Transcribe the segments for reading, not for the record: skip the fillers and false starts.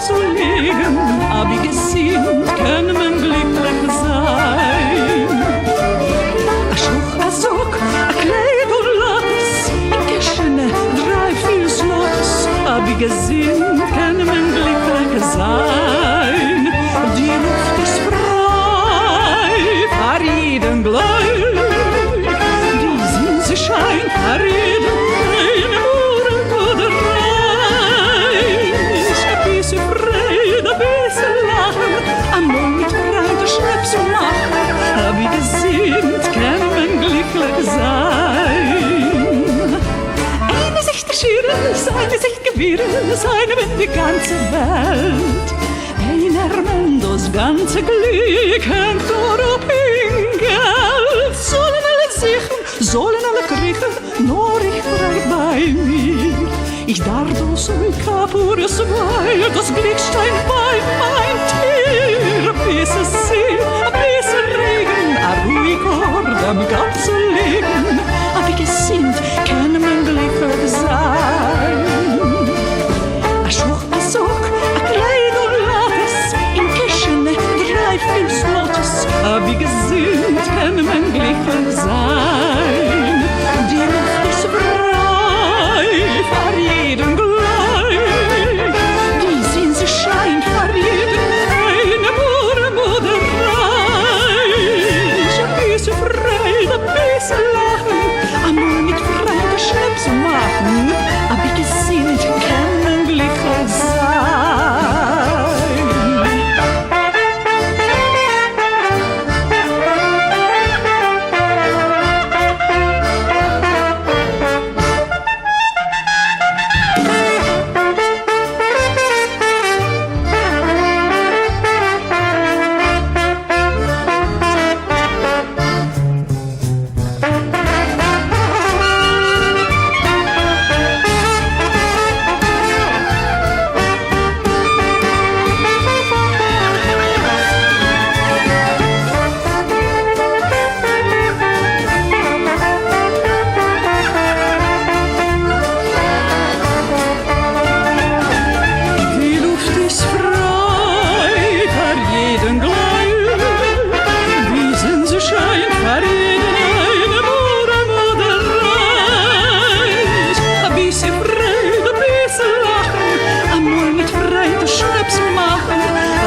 zu liegen, hab ich gesinnt, kann man glücklich sein. A Schuch, a Sock, a Kleid und Lottes, in Geschene, 3, 4 Slots, hab ich gesinnt, kann man glücklich sein. Die Luft ist frei, für jeden gleich, die Sinse scheint, für jeden eine Mure oder Reis. Ein bisschen Freude, ein bisschen Lachen, einmal mit Freude Schnaps zu machen, hab ich gesinnt, kann man glücklich sein. Eine Sicht der Schirres, eine Sicht Gewirres, eine mit die ganze Welt. Einer Mann, das ganze Glück hängt darauf in Geld. Sollen alle sichern, sollen alle kriechen, nur ich bleib bei mir. Ich darf das Kapures Weil, das Glück steht bei mein Tier. Ein bisschen See, ein bisschen Regen, ein ruhig Ort am ganzen Leben. Hab ich gesinnt, kann man glücklich sein. A Schuch, a Sock, a Kleid und Lattes, in Geschene, 3, 4 Slottes, hab ich gesinnt, kann man glücklich sein. Die Luft ist frei, für jeden gleich, die Sinse scheint für jeden eine Mure oder Reich. Ein bisschen Freude, ein bisschen Lachen, einmal mit Freude Schnaps machen, hab ich gesinnt, kann man glücklich sein.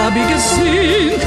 Hab ich gesehen,